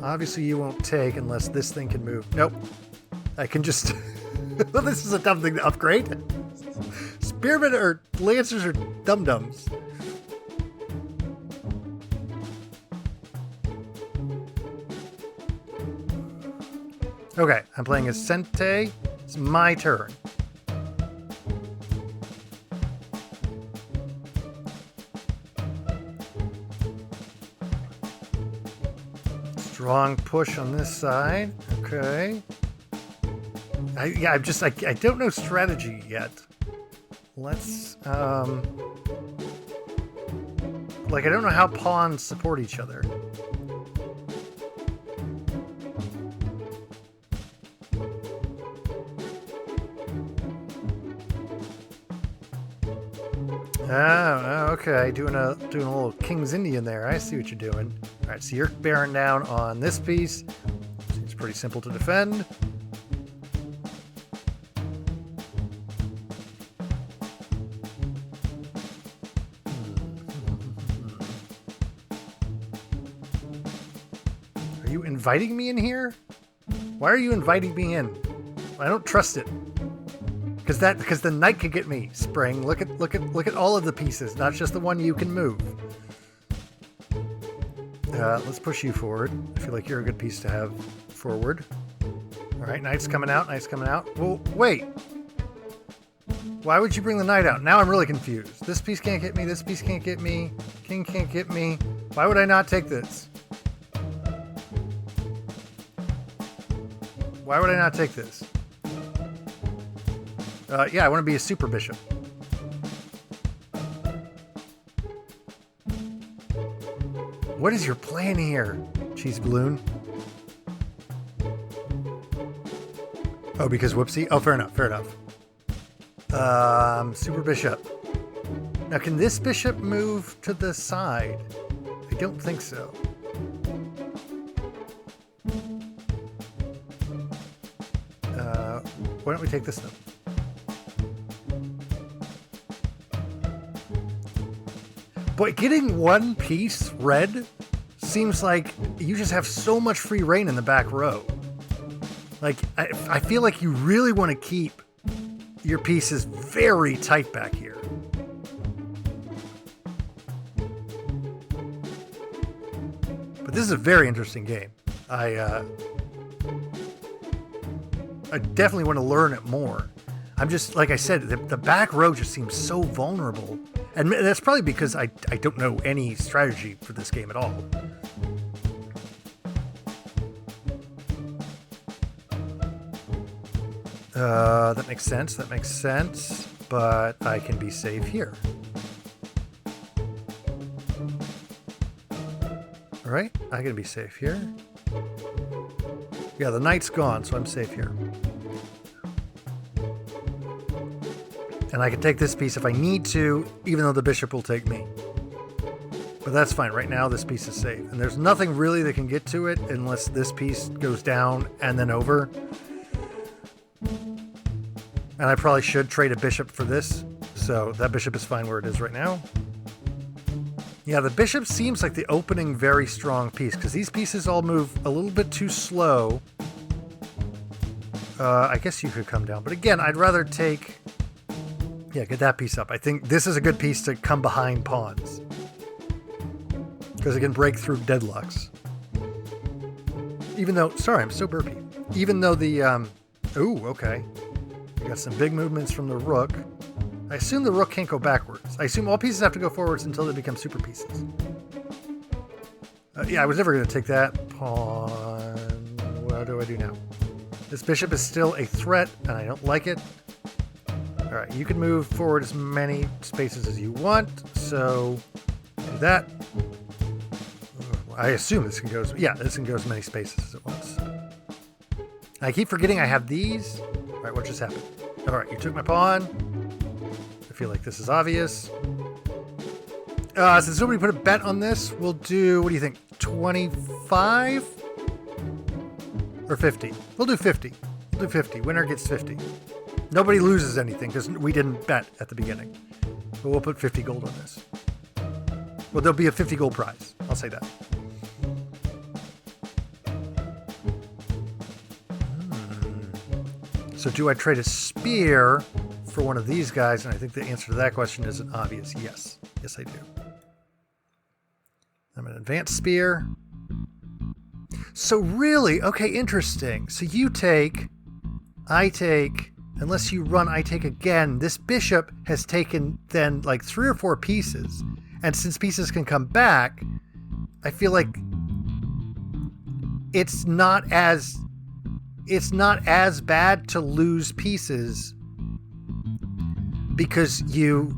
Obviously you won't take unless this thing can move. Nope. I can just... Well, this is a dumb thing to upgrade. Spearmen or Lancers are dum-dums. Okay, I'm playing as Sente. It's my turn. Strong push on this side. Okay. I don't know strategy yet. Let's, I don't know how pawns support each other. Oh, okay. Doing a little King's Indian there. I see what you're doing. All right, so you're bearing down on this piece. Seems pretty simple to defend. Are you inviting me in here? Why are you inviting me in? I don't trust it. Because the knight could get me. Spring, look at all of the pieces, not just the one you can move. Let's push you forward. I feel like you're a good piece to have forward. All right, knight's coming out. Knight's coming out. Well, wait. Why would you bring the knight out? Now I'm really confused. This piece can't get me. This piece can't get me. King can't get me. Why would I not take this? Why would I not take this? Yeah, I want to be a super bishop. What is your plan here, cheese balloon? Oh, because whoopsie? Oh, fair enough, fair enough. Super bishop. Now, can this bishop move to the side? I don't think so. Why don't we take this then? But getting one piece red seems like you just have so much free reign in the back row. Like, I feel like you really want to keep your pieces very tight back here. But this is a very interesting game. I definitely want to learn it more. I'm just, like I said, the back row just seems so vulnerable. And that's probably because I don't know any strategy for this game at all. That makes sense. That makes sense. But I can be safe here. All right, I can be safe here. Yeah, the knight's gone, so I'm safe here. And I can take this piece if I need to, even though the bishop will take me. But that's fine. Right now, this piece is safe. And there's nothing really that can get to it unless this piece goes down and then over. And I probably should trade a bishop for this. So that bishop is fine where it is right now. Yeah, the bishop seems like the opening very strong piece because these pieces all move a little bit too slow. I guess you could come down. But again, I'd rather take... Yeah, get that piece up. I think this is a good piece to come behind pawns. Because it can break through deadlocks. Even though... Sorry, I'm so burpy. Even though the... Ooh, okay. We got some big movements from the rook. I assume the rook can't go backwards. I assume all pieces have to go forwards until they become super pieces. Yeah, I was never going to take that. Pawn... What do I do now? This bishop is still a threat, and I don't like it. All right, you can move forward as many spaces as you want, so do that. I assume this can go, yeah, this can go as many spaces as it wants. I keep forgetting I have these. All right, what just happened? All right, you took my pawn. I feel like this is obvious. Since nobody put a bet on this, we'll do, what do you think, 25? Or 50? We'll do 50. We'll do 50. Winner gets 50. Nobody loses anything because we didn't bet at the beginning. But we'll put 50 gold on this. Well, there'll be a 50 gold prize. I'll say that. So do I trade a spear for one of these guys? And I think the answer to that question is an obvious yes. Yes, I do. I'm an advanced spear. So really, okay, interesting. So you take, I take, unless you run, I take again. This bishop has taken then like 3 or 4 pieces. And since pieces can come back, I feel like it's not as bad to lose pieces because you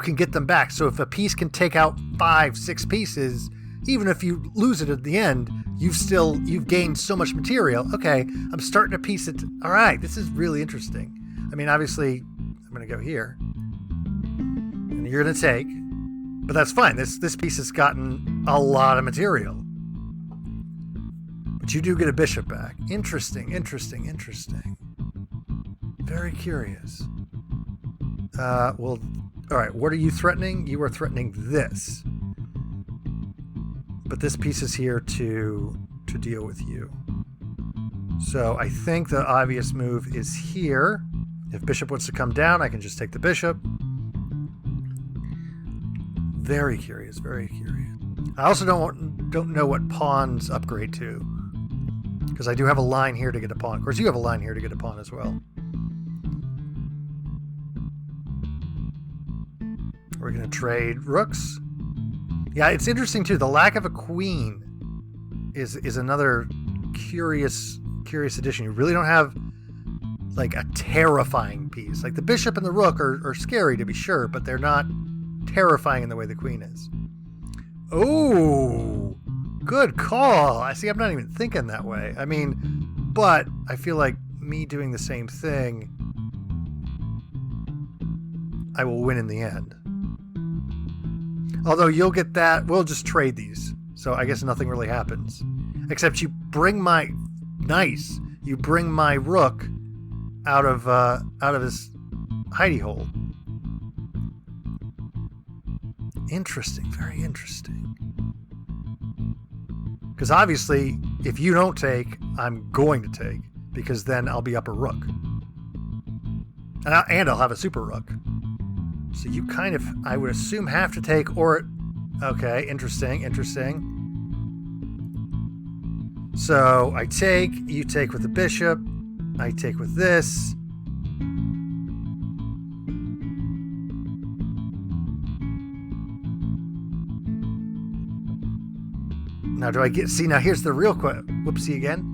can get them back. So if a piece can take out 5, 6 pieces, even if you lose it at the end, you've gained so much material. Okay, I'm starting to piece it. All right, this is really interesting. I mean, obviously, I'm going to go here, and you're going to take, but that's fine. This piece has gotten a lot of material. But you do get a bishop back. Interesting, interesting, interesting. Very curious. Well, all right, what are you threatening? You are threatening this. But this piece is here to deal with you. So I think the obvious move is here. If bishop wants to come down, I can just take the bishop. Very curious, very curious. I also don't know what pawns upgrade to, because I do have a line here to get a pawn. Of course, you have a line here to get a pawn as well. We're going to trade rooks. Yeah, it's interesting too. The lack of a queen is another curious addition. You really don't have like a terrifying piece. Like the bishop and the rook are scary to be sure, but they're not terrifying in the way the queen is. Oh, good call. I see. I'm not even thinking that way. I mean, but I feel like me doing the same thing, I will win in the end. Although you'll get that, we'll just trade these. So I guess nothing really happens. Except you bring my, nice, you bring my rook out of his hidey hole. Interesting, very interesting. Because obviously, if you don't take, I'm going to take. Because then I'll be up a rook. And I'll have a super rook. So you kind of, I would assume, have to take, or, okay, interesting, interesting. So I take, you take with the bishop, I take with this. Now do I get, see, now here's the real whoopsie again.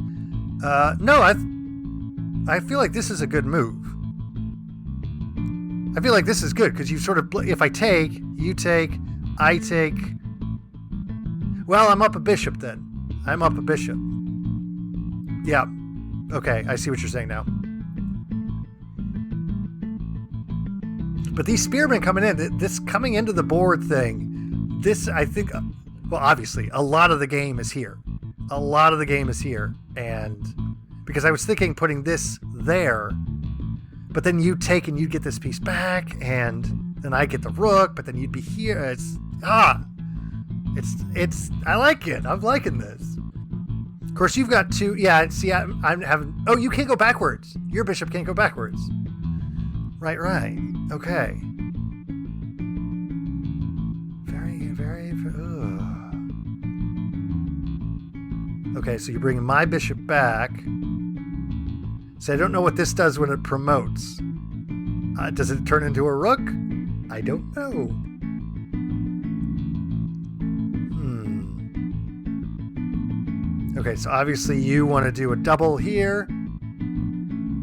No, I feel like this is a good move. I feel like this is good because you sort of, if I take, you take, I take. Well, I'm up a bishop then. I'm up a bishop. Yeah. Okay, I see what you're saying now. But these spearmen coming in, this coming into the board thing, this, I think, well, obviously, a lot of the game is here. A lot of the game is here. And because I was thinking putting this there, but then you take and you get this piece back, and then I get the rook, but then you'd be here. It's I like it. I'm liking this. Of course, you've got two. Yeah, see, I'm having. Oh, you can't go backwards. Your bishop can't go backwards. Right. Okay. Very. Okay, so you're bringing my bishop back. So I don't know what this does when it promotes. Does it turn into a rook? I don't know. Okay, so obviously you want to do a double here.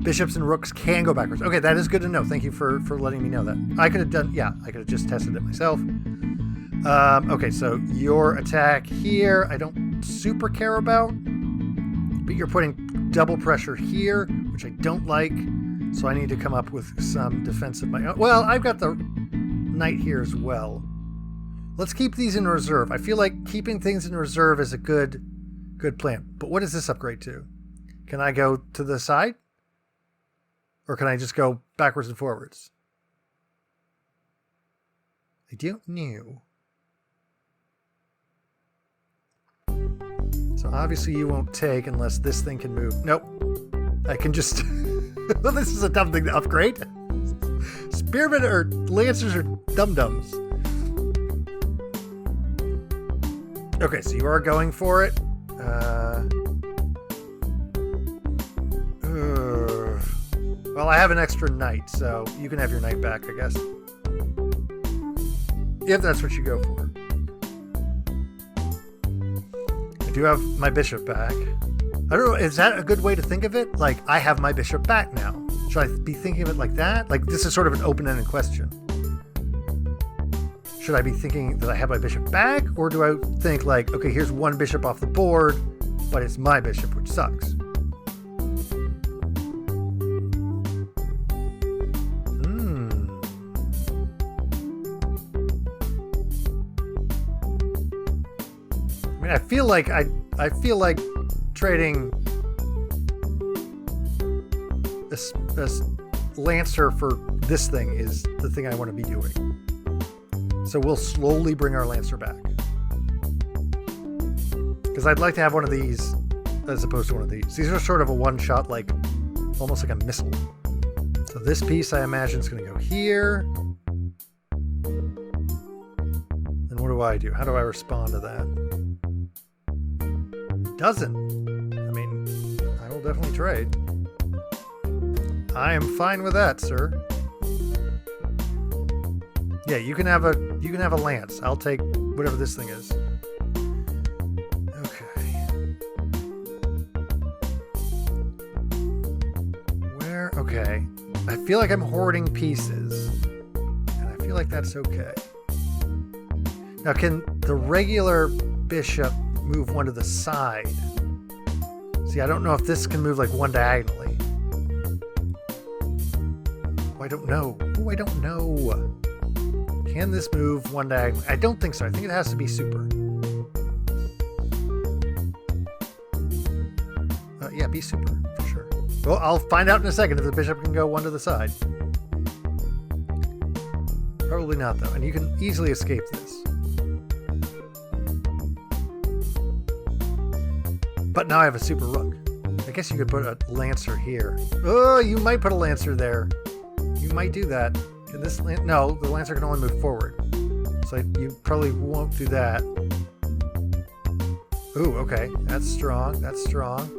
Bishops and rooks can go backwards. Okay, that is good to know. Thank you for letting me know that. I could have done, yeah, I could have just tested it myself. Okay, so your attack here, I don't super care about. But you're putting double pressure here, which I don't like. So I need to come up with some defense of my own. Well, I've got the knight here as well. Let's keep these in reserve. I feel like keeping things in reserve is a good plan. But what does this upgrade to? Can I go to the side? Or can I just go backwards and forwards? I don't know. So obviously you won't take unless this thing can move. Nope. I can just... Well, this is a dumb thing to upgrade. Spearmen or lancers are dum-dums. Okay, so you are going for it. Well, I have an extra knight, so you can have your knight back, I guess. If that's what you go for. I do have my bishop back. I don't know, is that a good way to think of it? Like, I have my bishop back now. Should I be thinking of it like that? Like, this is sort of an open-ended question. Should I be thinking that I have my bishop back? Or do I think, like, okay, here's one bishop off the board, but it's my bishop, which sucks. I mean, I feel like trading this Lancer for this thing is the thing I want to be doing. So we'll slowly bring our Lancer back. Because I'd like to have one of these as opposed to one of these. These are sort of a one-shot, like, almost like a missile. So this piece, I imagine, is going to go here. And what do I do? How do I respond to that? It doesn't. I mean, I will definitely trade. I am fine with that, sir. Yeah, you can have a lance. I'll take whatever this thing is. Okay. Where? Okay. I feel like I'm hoarding pieces, and I feel like that's okay. Now, can the regular bishop move one to the side? See, I don't know if this can move like one diagonally. Oh, I don't know. Oh, I don't know. Can this move one diagonally? I don't think so. I think it has to be super. Yeah, be super, for sure. Well, I'll find out in a second if the bishop can go one to the side. Probably not, though. And you can easily escape this. But now I have a super rook. I guess you could put a lancer here. Oh, you might put a lancer there. You might do that. Can this no, the lancer can only move forward. So you probably won't do that. Ooh, okay. That's strong. That's strong.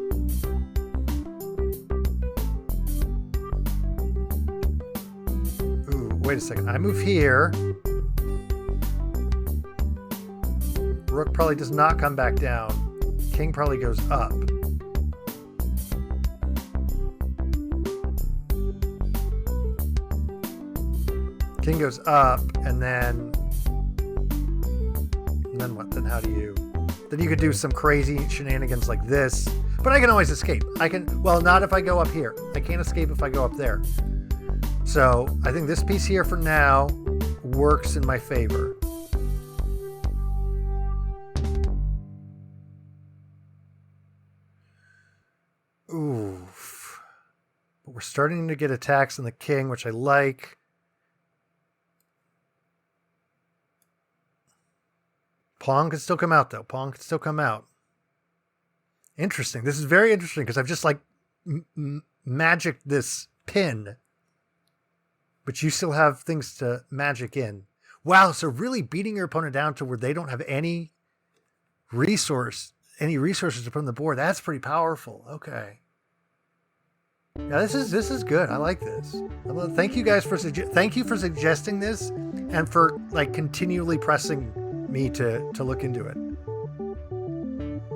Ooh, wait a second. I move here. Rook probably does not come back down. King probably goes up. King goes up, and then what? Then how do you... Then you could do some crazy shenanigans like this. But I can always escape. I can... Well, not if I go up here. I can't escape if I go up there. So I think this piece here for now works in my favor. Oof. But we're starting to get attacks on the king, which I like. Pawn can still come out, though. Pawn can still come out. Interesting. This is very interesting because I've just, like, magicked this pin. But you still have things to magic in. Wow, so really beating your opponent down to where they don't have any resources to put on the board. That's pretty powerful. Okay. Yeah, this is good. I like this. Thank you guys for suggesting this and for, like, continually pressing me to look into it.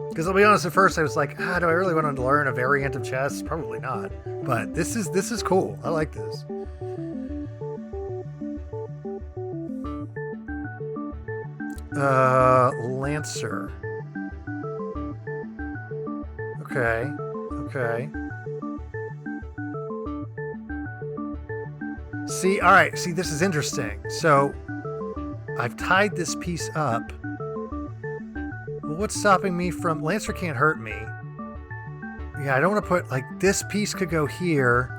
Because I'll be honest, at first I was like, do I really want to learn a variant of chess? Probably not. But this is cool. I like this. Lancer. Okay. Okay. See, all right. See, this is interesting. So I've tied this piece up. Well, what's stopping me from... Lancer can't hurt me. Yeah, I don't want to put... Like, this piece could go here.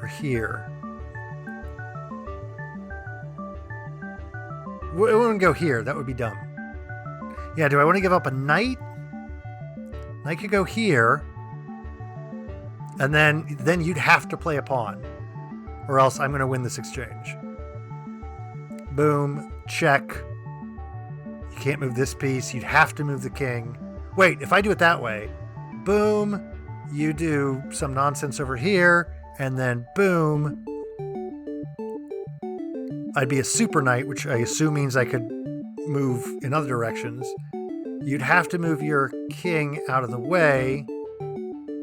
Or here. It wouldn't go here. That would be dumb. Yeah, do I want to give up a knight? Knight could go here. And then you'd have to play a pawn. Or else I'm going to win this exchange. Boom. Check. You can't move this piece. You'd have to move the king. Wait, if I do it that way, boom, you do some nonsense over here, and then boom, I'd be a super knight, which I assume means I could move in other directions. You'd have to move your king out of the way,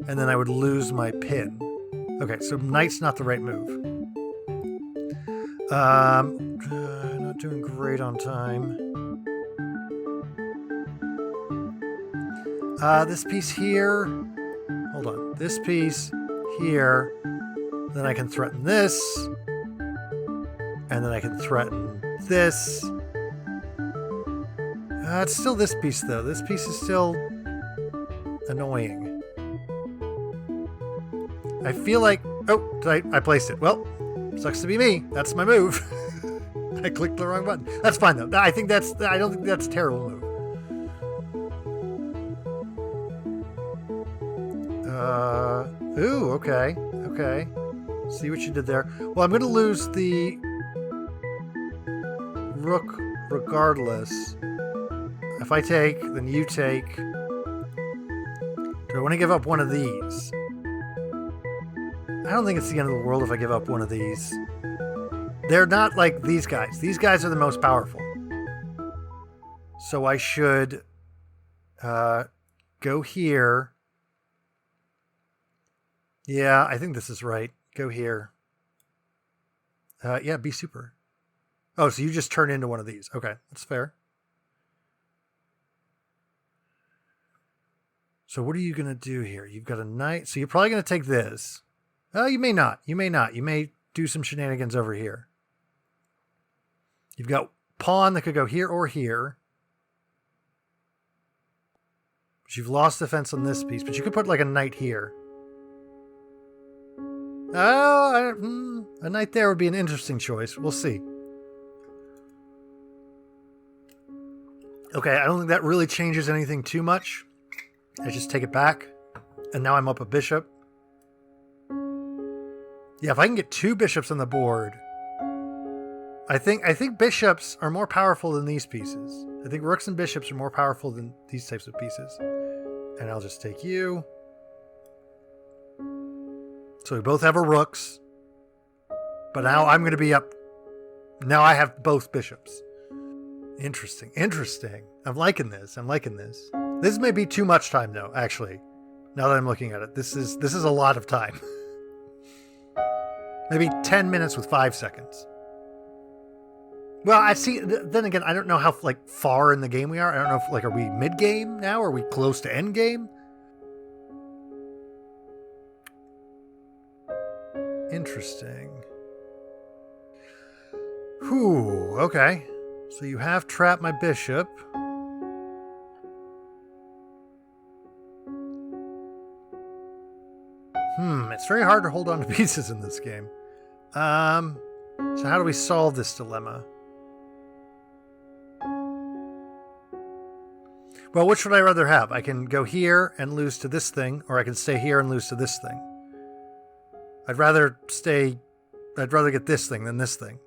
and then I would lose my pin. Okay, so knight's not the right move. Not doing great on time. This piece here. Hold on. This piece here. Then I can threaten this. And then I can threaten this. It's still this piece, though. This piece is still annoying. I feel like... Oh, I placed it. Well, sucks to be me. That's my move. I clicked the wrong button. That's fine, though. I don't think that's a terrible move. Ooh, okay. Okay. See what you did there. Well, I'm going to lose the rook regardless. If I take, then you take. Do I want to give up one of these? I don't think it's the end of the world if I give up one of these. They're not like these guys. These guys are the most powerful. So I should go here. Yeah, I think this is right. Go here. Yeah, be super. Oh, so you just turn into one of these. Okay, that's fair. So what are you going to do here? You've got a knight. So you're probably going to take this. Oh, you may not. You may not. You may do some shenanigans over here. You've got pawn that could go here or here. But you've lost defense on this piece. But you could put like a knight here. Oh, a knight there would be an interesting choice. We'll see. Okay, I don't think that really changes anything too much. I just take it back. And now I'm up a bishop. Yeah, if I can get two bishops on the board, I think bishops are more powerful than these pieces. I think rooks and bishops are more powerful than these types of pieces. And I'll just take you. So we both have our rooks. But now I'm going to be up. Now I have both bishops. Interesting. Interesting. I'm liking this. I'm liking this. This may be too much time, though, actually. Now that I'm looking at it. This is a lot of time. Maybe 10 minutes with 5 seconds. Well, I see. Then again, I don't know how far in the game we are. I don't know if are we mid game now? Are we close to end game? Interesting. Whew. Okay. So you have trapped my bishop. It's very hard to hold on to pieces in this game. So how do we solve this dilemma? Well, which would I rather have? I can go here and lose to this thing, or I can stay here and lose to this thing. I'd rather get this thing than this thing.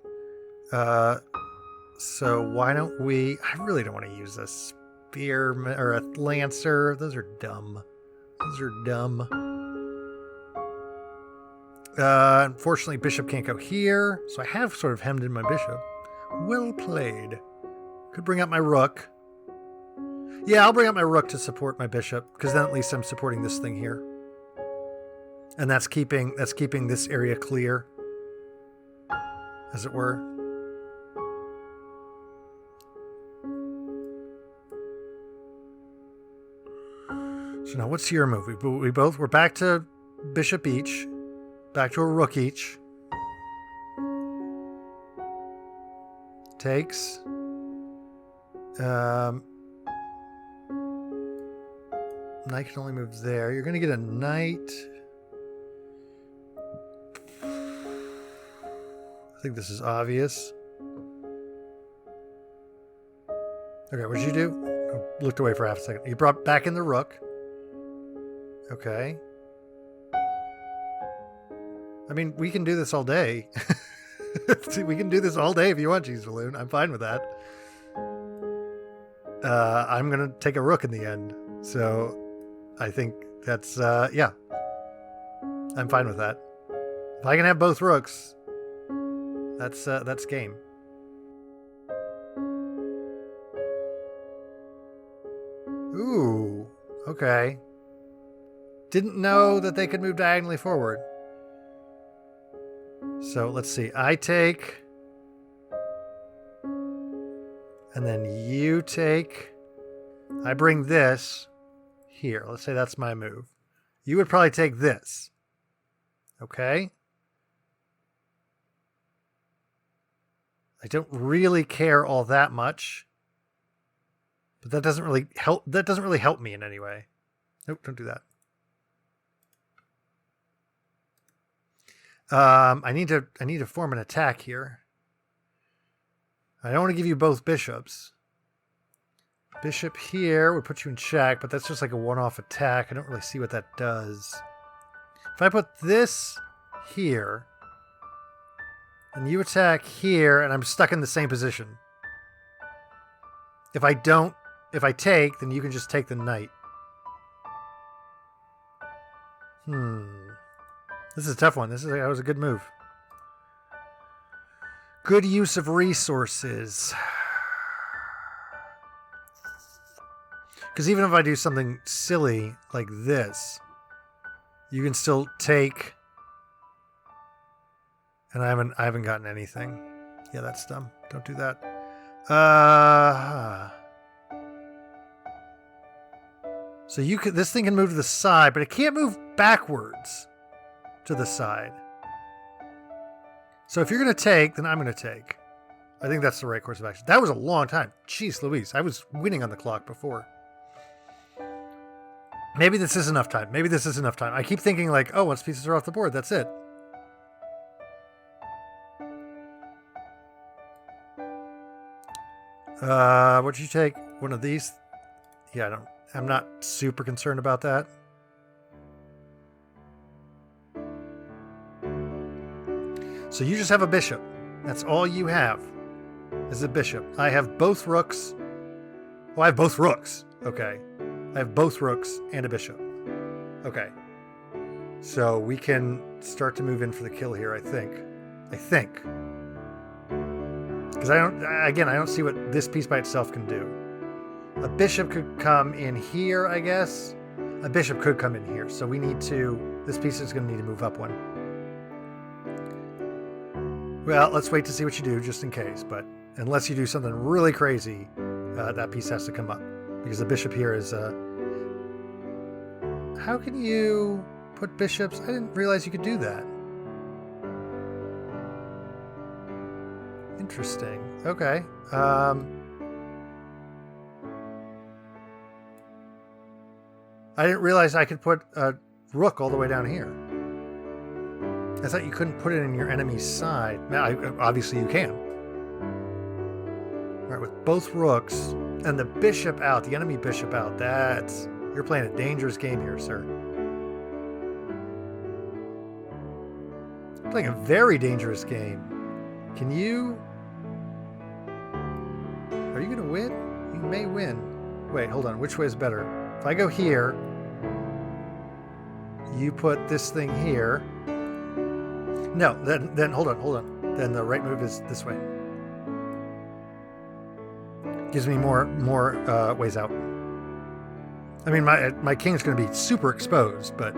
So why don't we... I really don't want to use a spear or a lancer. Those are dumb. Those are dumb. Unfortunately, bishop can't go here. So I have sort of hemmed in my bishop. Well played. Could bring up my rook. Yeah, I'll bring up my rook to support my bishop, because then at least I'm supporting this thing here. And that's keeping this area clear, as it were. So now what's your move? We're back to bishop each. Back to a rook each. Takes. Knight can only move there. You're going to get a knight. I think this is obvious. Okay, what did you do? I looked away for half a second. You brought back in the rook. Okay. I mean, we can do this all day. We can do this all day if you want, Cheese Balloon. I'm fine with that. I'm going to take a rook in the end. So I think that's, yeah. I'm fine with that. If I can have both rooks, that's game. Ooh, okay. Didn't know that they could move diagonally forward. So let's see. I take. And then you take. I bring this here. Let's say that's my move. You would probably take this. Okay? I don't really care all that much. But that doesn't really help. That doesn't really help me in any way. Nope, don't do that. I need to form an attack here. I don't want to give you both bishops. Bishop here would put you in check, but that's just like a one-off attack. I don't really see what that does. If I put this here, and you attack here, and I'm stuck in the same position. If I take, then you can just take the knight. This is a tough one. That was a good move. Good use of resources. Because even if I do something silly like this, you can still take. And I haven't gotten anything. Yeah, that's dumb. Don't do that. So this thing can move to the side, but it can't move backwards to the side. So if you're going to take, then I'm going to take. I think that's the right course of action. That was a long time. Jeez Louise, I was winning on the clock before. Maybe this is enough time. I keep thinking like, oh, once pieces are off the board, that's it. What'd you take? One of these? Yeah, I'm not super concerned about that. So you just have a bishop. That's all you have is a bishop. I have both rooks. Well, I have both rooks. Okay. I have both rooks and a bishop. Okay. So we can start to move in for the kill here, I think. Because I don't see what this piece by itself can do. A bishop could come in here, I guess. A bishop could come in here. So we need to... This piece is going to need to move up one. Well, let's wait to see what you do, just in case. But unless you do something really crazy, that piece has to come up. Because the bishop here is... How can you put bishops? I didn't realize you could do that. Interesting. Okay. I didn't realize I could put a rook all the way down here. I thought you couldn't put it in your enemy's side. Now, obviously you can. All right, with both rooks and the bishop out, the enemy bishop out, you're playing a dangerous game here, sir. You're playing a very dangerous game. Can you... Are you going to win? You may win. Wait, hold on. Which way is better? If I go here, you put this thing here. No, then hold on. Then the right move is this way. Gives me more ways out. I mean, my king's going to be super exposed, but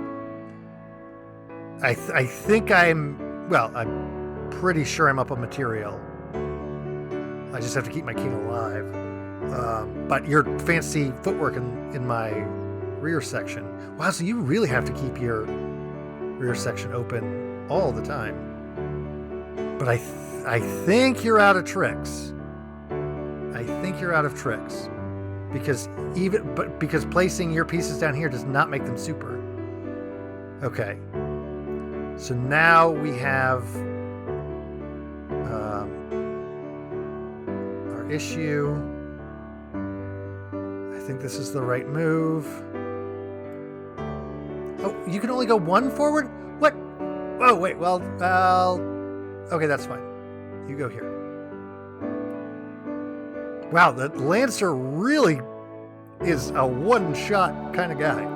I think I'm pretty sure I'm up on material. I just have to keep my king alive. But your fancy footwork in my rear section. Wow, so you really have to keep your rear section open all the time. But I think you're out of tricks. Because because placing your pieces down here does not make them super. Okay. So now we have our issue. I think this is the right move. you can only go one forward? What? Oh, wait, well, okay, that's fine. You go here. Wow, the Lancer really is a one-shot kind of guy.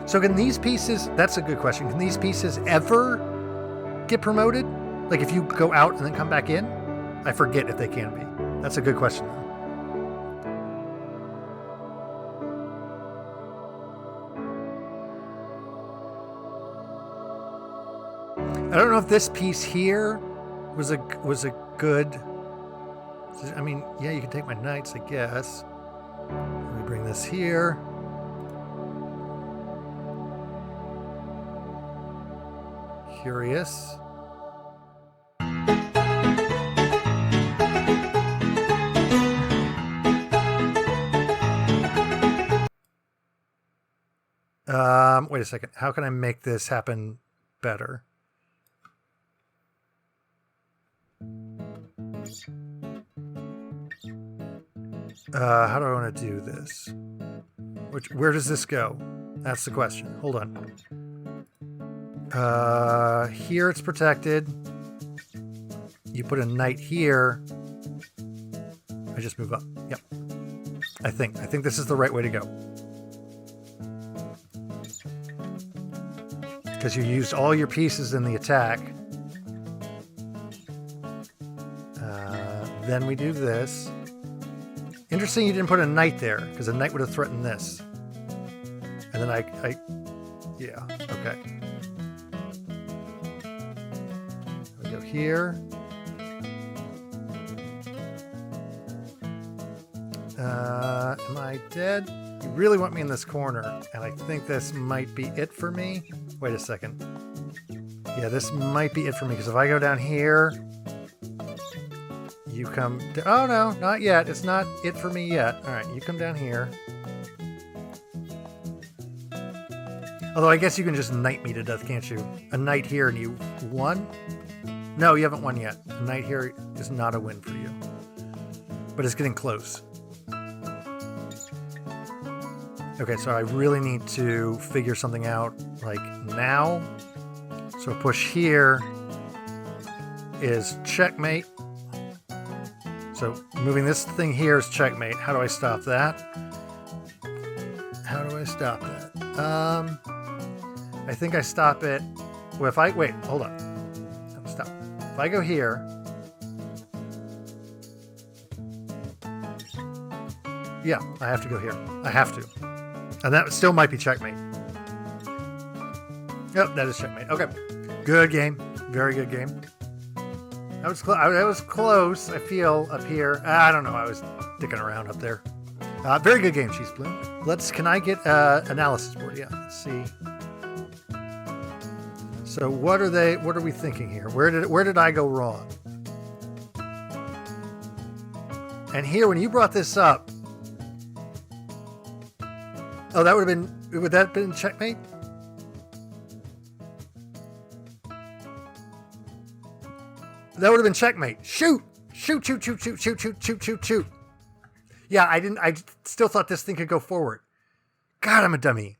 So can these pieces, that's a good question, can these pieces ever get promoted? Like if you go out and then come back in? I forget if they can be. That's a good question, though. I don't know if this piece here was a good... I mean, yeah, you can take my knights, I guess. Let me bring this here. Curious. Wait a second. How can I make this happen better? How do I want to do this? Where does this go? That's the question. Hold on. Here it's protected. You put a knight here. I just move up. Yep. I think this is the right way to go. Because you used all your pieces in the attack. Then we do this. Interesting you didn't put a knight there, because a knight would have threatened this. And then yeah, okay. We go here. Am I dead? You really want me in this corner, and I think this might be it for me. Wait a second. Yeah, this might be it for me, because if I go down here, you come... Oh, no, not yet. It's not it for me yet. All right, you come down here. Although I guess you can just knight me to death, can't you? A knight here and you won? No, you haven't won yet. A knight here is not a win for you. But it's getting close. Okay, so I really need to figure something out, like, now. So push here is checkmate. So moving this thing here is checkmate. How do I stop that? How do I stop that? I think I stop it. Well, if I... Wait, hold on. Stop. If I go here... Yeah, I have to go here. I have to. And that still might be checkmate. Yep, that is checkmate. Okay. Good game. Very good game. I was close, I feel, up here. I don't know. I was dicking around up there. Very good game, Cheese Bloom. Can I get analysis board? Yeah, let's see. So what are we thinking here? Where did I go wrong? And here, when you brought this up, oh, would that have been checkmate? That would have been checkmate. Shoot! Shoot, shoot, shoot, shoot, shoot, shoot, shoot, shoot, shoot. Yeah, I still thought this thing could go forward. God, I'm a dummy.